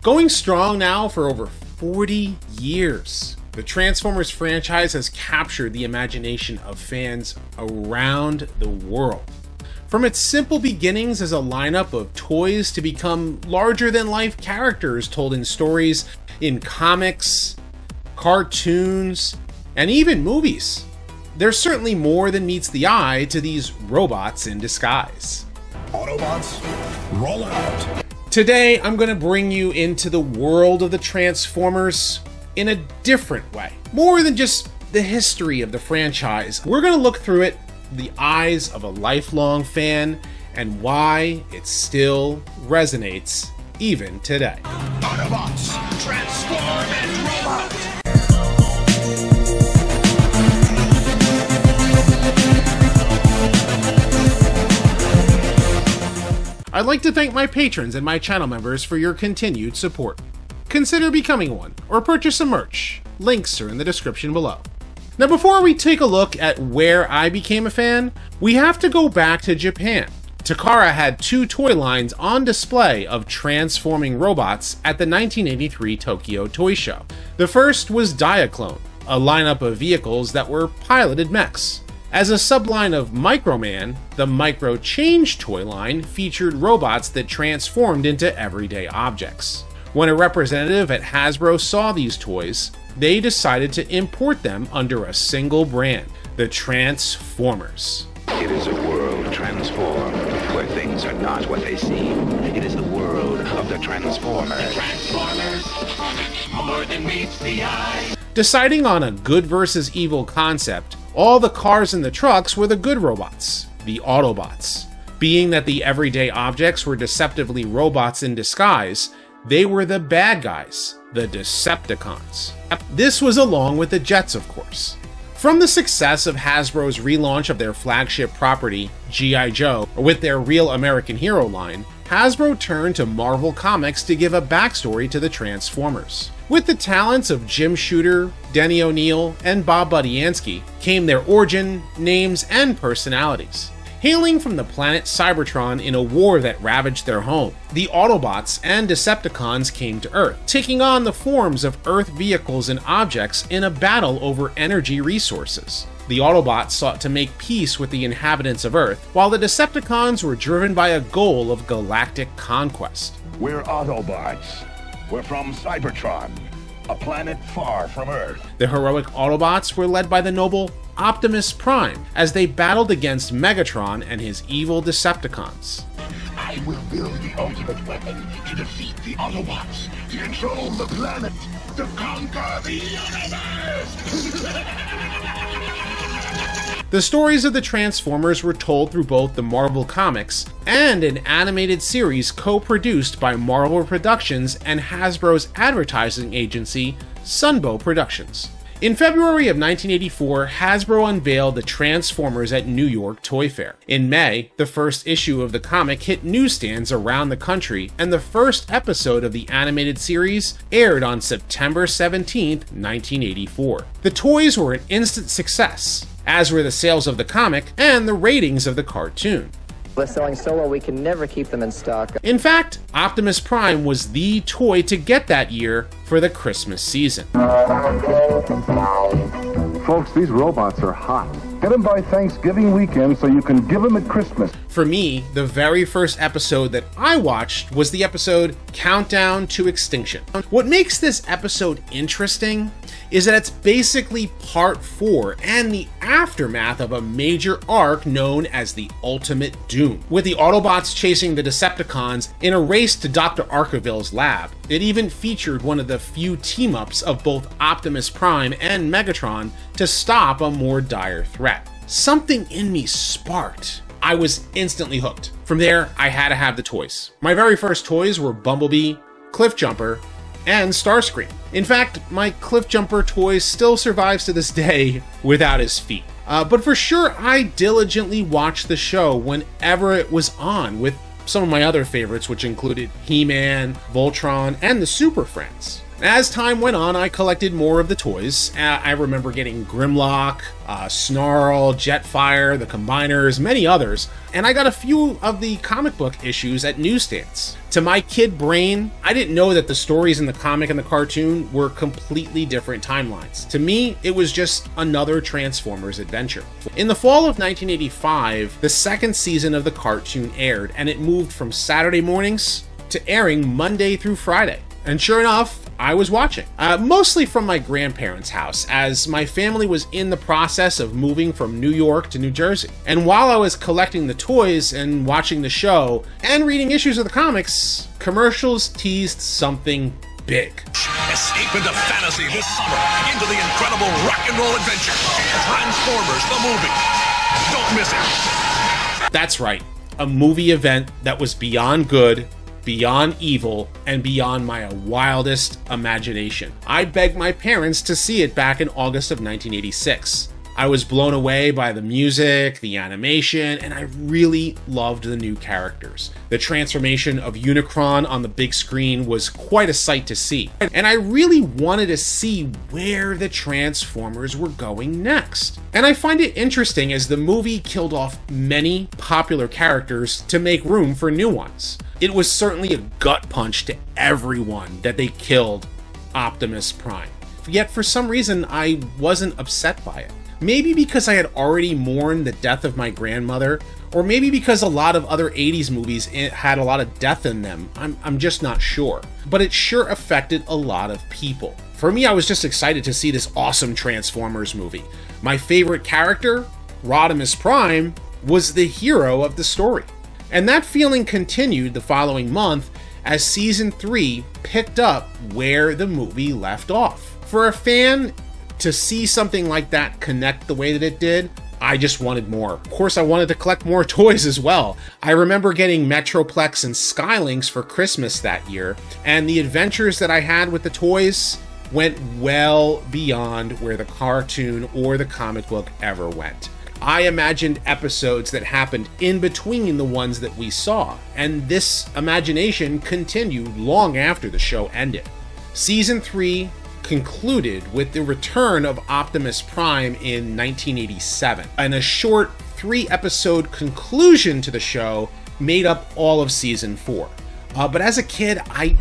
Going strong now for over 40 years. The Transformers franchise has captured the imagination of fans around the world. From its simple beginnings as a lineup of toys to become larger-than-life characters told in stories in comics, cartoons, and even movies. There's certainly more than meets the eye to these robots in disguise. Autobots, roll out! Today, I'm going to bring you into the world of the Transformers in a different way. More than just the history of the franchise, we're going to look through it the eyes of a lifelong fan and why it still resonates even today. Autobots, transform and roll out! I'd like to thank my patrons and my channel members for your continued support. Consider becoming one, or purchase some merch. Links are in the description below. Now before we take a look at where I became a fan, we have to go back to Japan. Takara had two toy lines on display of transforming robots at the 1983 Tokyo Toy Show. The first was Diaclone, a lineup of vehicles that were piloted mechs. As a subline of Microman, the Micro Change toy line featured robots that transformed into everyday objects. When a representative at Hasbro saw these toys, they decided to import them under a single brand, the Transformers. It is a world transformed, where things are not what they seem. It is the world of the Transformers. Transformers, more than meets the eye. Deciding on a good versus evil concept, all the cars and the trucks were the good robots, the Autobots. Being that the everyday objects were deceptively robots in disguise, they were the bad guys, the Decepticons. This was along with the Jets, of course. From the success of Hasbro's relaunch of their flagship property, G.I. Joe, with their Real American Hero line, Hasbro turned to Marvel Comics to give a backstory to the Transformers. With the talents of Jim Shooter, Denny O'Neil, and Bob Budiansky came their origin, names, and personalities. Hailing from the planet Cybertron in a war that ravaged their home, the Autobots and Decepticons came to Earth, taking on the forms of Earth vehicles and objects in a battle over energy resources. The Autobots sought to make peace with the inhabitants of Earth, while the Decepticons were driven by a goal of galactic conquest. We're Autobots. We're from Cybertron, a planet far from Earth. The heroic Autobots were led by the noble Optimus Prime as they battled against Megatron and his evil Decepticons. I will build the ultimate weapon to defeat the Autobots, to control the planet, to conquer the universe! The stories of the Transformers were told through both the Marvel Comics and an animated series co-produced by Marvel Productions and Hasbro's advertising agency, Sunbow Productions. In February of 1984, Hasbro unveiled the Transformers at New York Toy Fair. In May, the first issue of the comic hit newsstands around the country, and the first episode of the animated series aired on September 17, 1984. The toys were an instant success, as were the sales of the comic and the ratings of the cartoon. They're selling so well we can never keep them in stock. In fact, Optimus Prime was the toy to get that year for the Christmas season. Folks, these robots are hot. Get them by Thanksgiving weekend so you can give them at Christmas. For me, the very first episode that I watched was the episode Countdown to Extinction. What makes this episode interesting is that it's basically part 4 and the aftermath of a major arc known as the Ultimate Doom, with the Autobots chasing the Decepticons in a race to Dr. Arkeville's lab. It even featured one of the few team-ups of both Optimus Prime and Megatron to stop a more dire threat. Something in me sparked. I was instantly hooked. From there, I had to have the toys. My very first toys were Bumblebee, Cliffjumper, and Starscream. In fact, my Cliffjumper toy still survives to this day without his feet. But for sure, I diligently watched the show whenever it was on, with some of my other favorites, which included He-Man, Voltron, and the Super Friends. As time went on, I collected more of the toys. I remember getting Grimlock, Snarl, Jetfire, the Combiners, many others, and I got a few of the comic book issues at newsstands. To my kid brain, I didn't know that the stories in the comic and the cartoon were completely different timelines. To me, it was just another Transformers adventure. In the fall of 1985, the second season of the cartoon aired, and it moved from Saturday mornings to airing Monday through Friday. And sure enough, I was watching, mostly from my grandparents' house, as my family was in the process of moving from New York to New Jersey. And while I was collecting the toys and watching the show and reading issues of the comics, commercials teased something big. Escape into fantasy this summer, into the incredible rock and roll adventure, Transformers the movie. Don't miss it. That's right, a movie event that was beyond good, beyond evil, and beyond my wildest imagination. I begged my parents to see it back in August of 1986. I was blown away by the music, the animation, and I really loved the new characters. The transformation of Unicron on the big screen was quite a sight to see, and I really wanted to see where the Transformers were going next. And I find it interesting as the movie killed off many popular characters to make room for new ones. It was certainly a gut punch to everyone that they killed Optimus Prime. Yet for some reason, I wasn't upset by it. Maybe because I had already mourned the death of my grandmother, or maybe because a lot of other 80s movies had a lot of death in them. I'm just not sure. But it sure affected a lot of people. For me, I was just excited to see this awesome Transformers movie. My favorite character, Rodimus Prime, was the hero of the story. And that feeling continued the following month as Season 3 picked up where the movie left off. For a fan to see something like that connect the way that it did, I just wanted more. Of course, I wanted to collect more toys as well. I remember getting Metroplex and Skylinks for Christmas that year, and the adventures that I had with the toys went well beyond where the cartoon or the comic book ever went. I imagined episodes that happened in between the ones that we saw, and this imagination continued long after the show ended. Season 3 concluded with the return of Optimus Prime in 1987, and a short 3-episode conclusion to the show made up all of Season 4. But as a kid, I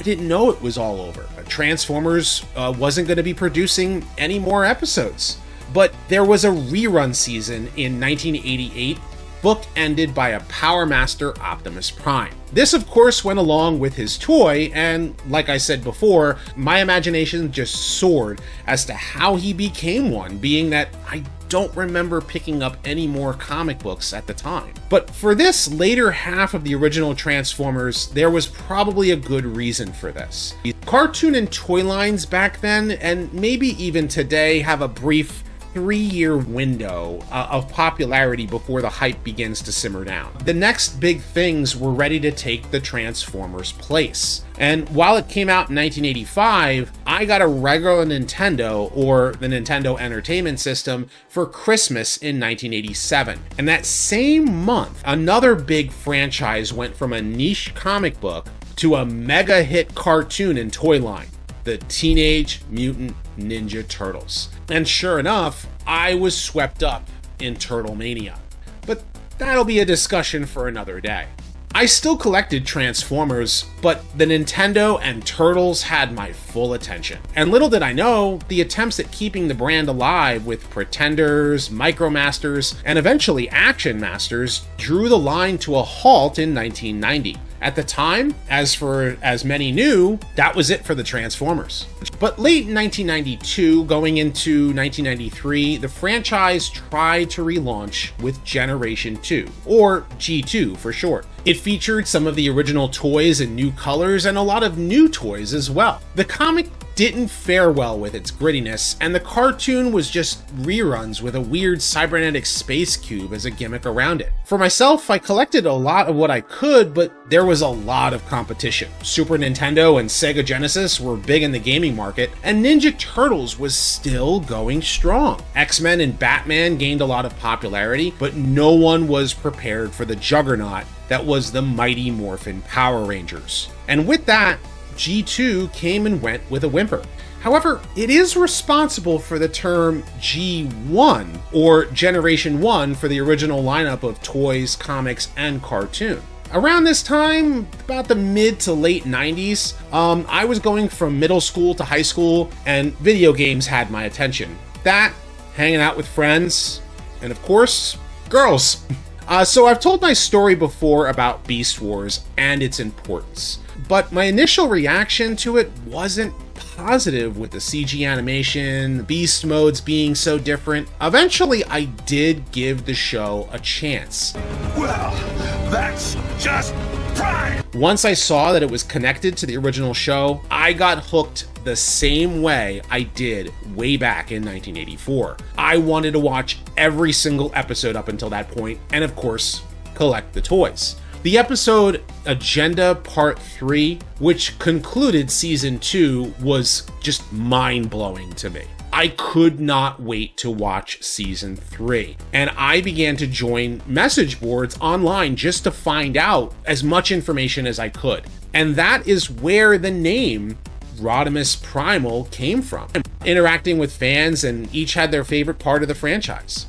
didn't know it was all over. Transformers wasn't going to be producing any more episodes. But there was a rerun season in 1988, bookended by a Power Master Optimus Prime. This, of course, went along with his toy, and like I said before, my imagination just soared as to how he became one, being that I don't remember picking up any more comic books at the time. But for this later half of the original Transformers, there was probably a good reason for this. Cartoon and toy lines back then, and maybe even today, have a brief 3-year window of popularity before the hype begins to simmer down. The next big things were ready to take the Transformers' place. And while it came out in 1985, I got a regular Nintendo, or the Nintendo Entertainment System, for Christmas in 1987. And that same month, another big franchise went from a niche comic book to a mega hit cartoon and toy line, the Teenage Mutant Ninja Turtles. And sure enough, I was swept up in Turtle Mania. But that'll be a discussion for another day. I still collected Transformers, but the Nintendo and Turtles had my full attention. And little did I know, the attempts at keeping the brand alive with Pretenders, Micromasters, and eventually Action Masters drew the line to a halt in 1990. At the time, as many knew, that was it for the Transformers. But late in 1992, going into 1993, the franchise tried to relaunch with Generation 2, or G2 for short. It featured some of the original toys in new colors and a lot of new toys as well. The comic didn't fare well with its grittiness, and the cartoon was just reruns with a weird cybernetic space cube as a gimmick around it. For myself, I collected a lot of what I could, but there was a lot of competition. Super Nintendo and Sega Genesis were big in the gaming market, and Ninja Turtles was still going strong. X-Men and Batman gained a lot of popularity, but no one was prepared for the juggernaut that was the Mighty Morphin Power Rangers. And with that, G2 came and went with a whimper. However, it is responsible for the term G1, or Generation 1 for the original lineup of toys, comics, and cartoon. Around this time, about the mid to late 90s, I was going from middle school to high school, and video games had my attention. That, hanging out with friends, and of course, girls. So I've told my story before about Beast Wars and its importance, but my initial reaction to it wasn't positive with the CG animation, the beast modes being so different. Eventually, I did give the show a chance. Well, that's just prime! Once I saw that it was connected to the original show, I got hooked the same way I did way back in 1984. I wanted to watch every single episode up until that point, and of course, collect the toys. The episode Agenda Part 3, which concluded Season 2, was just mind-blowing to me. I could not wait to watch Season 3, and I began to join message boards online just to find out as much information as I could. And that is where the name RodimusPrimal came from. Interacting with fans, and each had their favorite part of the franchise.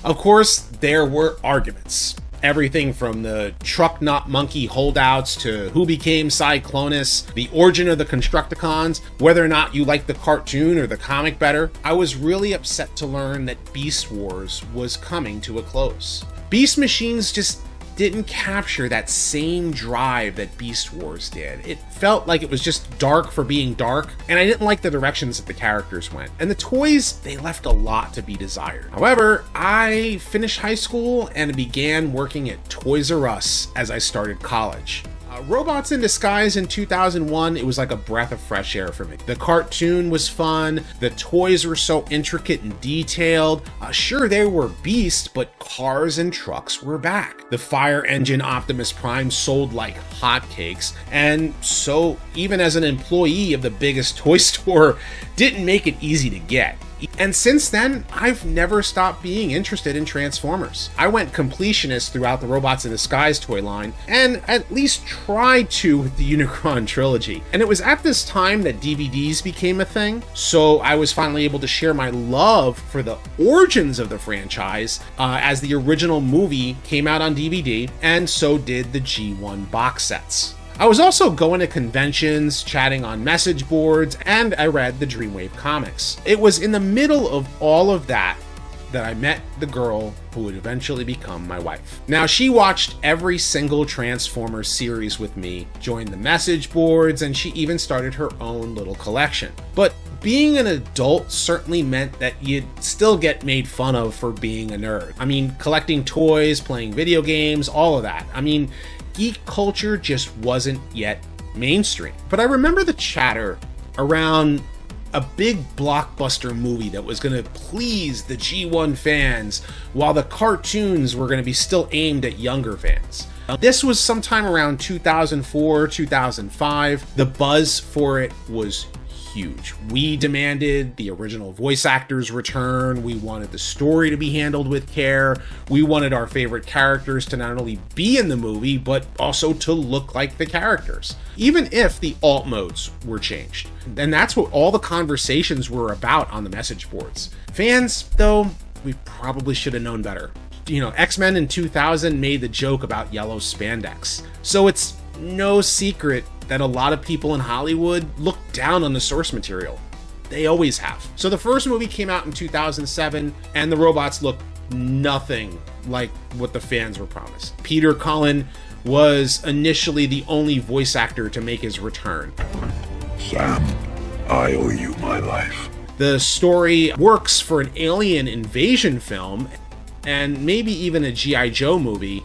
Of course, there were arguments. Everything from the truck not monkey holdouts to who became Cyclonus, the origin of the Constructicons, whether or not you like the cartoon or the comic better. I was really upset to learn that Beast Wars was coming to a close. Beast Machines just didn't capture that same drive that Beast Wars did. It felt like it was just dark for being dark, and I didn't like the directions that the characters went. And the toys, they left a lot to be desired. However, I finished high school and began working at Toys R Us as I started college. Robots in Disguise in 2001, it was like a breath of fresh air for me. The cartoon was fun, the toys were so intricate and detailed. Sure, they were beasts, but cars and trucks were back. The fire engine Optimus Prime sold like hotcakes, and so even as an employee of the biggest toy store, didn't make it easy to get. And since then, I've never stopped being interested in Transformers. I went completionist throughout the Robots in Disguise toy line, and at least tried to with the Unicron trilogy. And it was at this time that DVDs became a thing, so I was finally able to share my love for the origins of the franchise as the original movie came out on DVD, and so did the G1 box sets. I was also going to conventions, chatting on message boards, and I read the Dreamwave comics. It was in the middle of all of that that I met the girl who would eventually become my wife. Now, she watched every single Transformers series with me, joined the message boards, and she even started her own little collection. But being an adult certainly meant that you'd still get made fun of for being a nerd. I mean, collecting toys, playing video games, all of that. I mean, geek culture just wasn't yet mainstream. But I remember the chatter around a big blockbuster movie that was going to please the G1 fans, while the cartoons were going to be still aimed at younger fans. This was sometime around 2004, 2005. The buzz for it was huge. We demanded the original voice actors return. We wanted the story to be handled with care. We wanted our favorite characters to not only be in the movie, but also to look like the characters, even if the alt modes were changed. And that's what all the conversations were about on the message boards. Fans, though, we probably should have known better. You know, X-Men in 2000 made the joke about yellow spandex. So it's no secret that a lot of people in Hollywood look down on the source material. They always have. So the first movie came out in 2007, and the robots look nothing like what the fans were promised. Peter Cullen was initially the only voice actor to make his return. Sam, I owe you my life. The story works for an alien invasion film, and maybe even a G.I. Joe movie,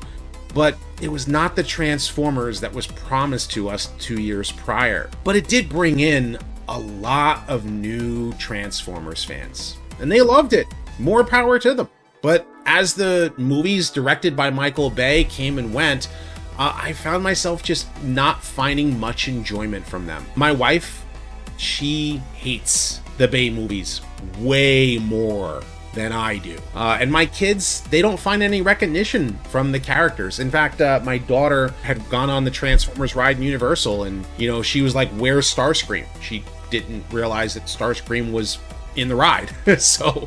but it was not the Transformers that was promised to us 2 years prior. But it did bring in a lot of new Transformers fans, and they loved it. More power to them. But as the movies directed by Michael Bay came and went, I found myself just not finding much enjoyment from them. My wife, she hates the Bay movies way more than I do. And my kids, they don't find any recognition from the characters. In fact, my daughter had gone on the Transformers ride in Universal, and, you know, she was like, where's Starscream? She didn't realize that Starscream was in the ride.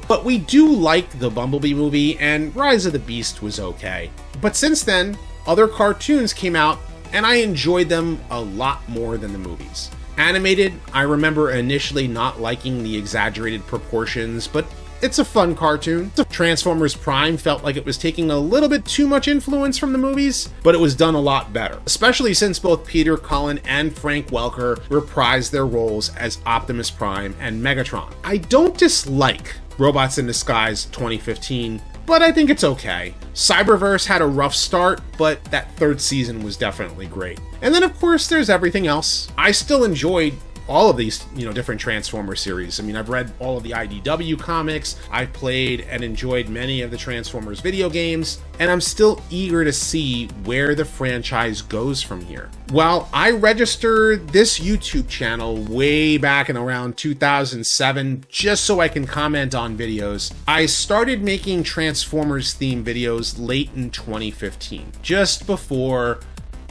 But we do like the Bumblebee movie, and Rise of the Beast was okay. But since then, other cartoons came out, and I enjoyed them a lot more than the movies. Animated, I remember initially not liking the exaggerated proportions, but it's a fun cartoon. Transformers Prime felt like it was taking a little bit too much influence from the movies, but it was done a lot better, especially since both Peter Cullen and Frank Welker reprised their roles as Optimus Prime and Megatron. I don't dislike Robots in Disguise 2015, but I think it's okay. Cyberverse had a rough start, but that third season was definitely great. And then of course there's everything else. I still enjoyed all of these, you know, different Transformers series. I mean, I've read all of the IDW comics, I've played and enjoyed many of the Transformers video games, and I'm still eager to see where the franchise goes from here. While I registered this YouTube channel way back in around 2007, just so I can comment on videos, I started making Transformers themed videos late in 2015, just before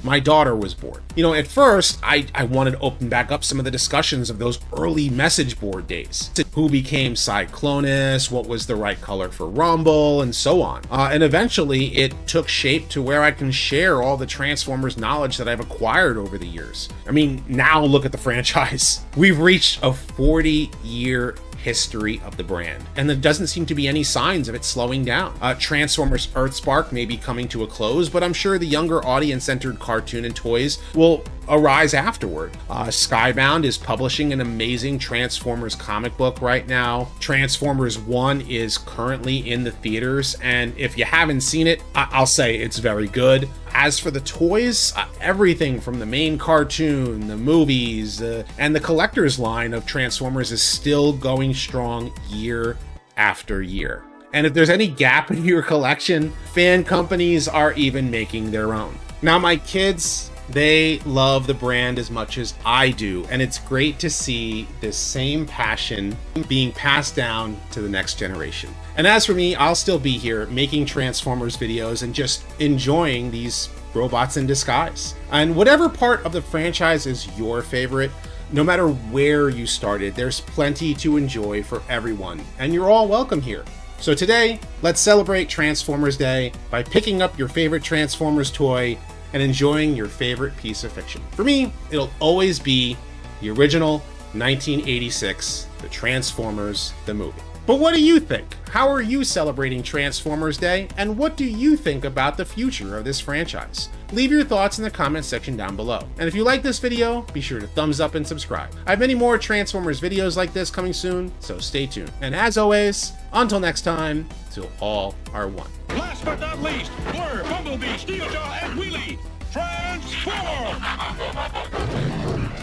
my daughter was born. You know, at first, I wanted to open back up some of the discussions of those early message board days. Who became Cyclonus, what was the right color for Rumble, and so on. And eventually, it took shape to where I can share all the Transformers knowledge that I've acquired over the years. I mean, now look at the franchise. We've reached a 40-year history of the brand, and there doesn't seem to be any signs of it slowing down. Transformers Earthspark may be coming to a close, but I'm sure the younger audience-centered cartoon and toys will arise afterward. Skybound is publishing an amazing Transformers comic book right now. Transformers 1 is currently in the theaters, and if you haven't seen it, I'll say it's very good. As for the toys, everything from the main cartoon, the movies, and the collector's line of Transformers is still going strong year after year. And if there's any gap in your collection, fan companies are even making their own. Now, my kids, they love the brand as much as I do, and it's great to see this same passion being passed down to the next generation. And as for me, I'll still be here making Transformers videos and just enjoying these robots in disguise. And whatever part of the franchise is your favorite, no matter where you started, there's plenty to enjoy for everyone, and you're all welcome here. So today, let's celebrate Transformers Day by picking up your favorite Transformers toy and enjoying your favorite piece of fiction. For me, it'll always be the original 1986, the Transformers, the movie. But what do you think? How are you celebrating Transformers Day? And what do you think about the future of this franchise? Leave your thoughts in the comments section down below. And if you like this video, be sure to thumbs up and subscribe. I have many more Transformers videos like this coming soon, so stay tuned. And as always, until next time, till all are one. Last but not least, Blur, Bumblebee, Steeljaw, and Wheelie, transform!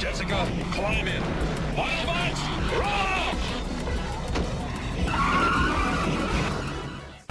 Jessica, climb in.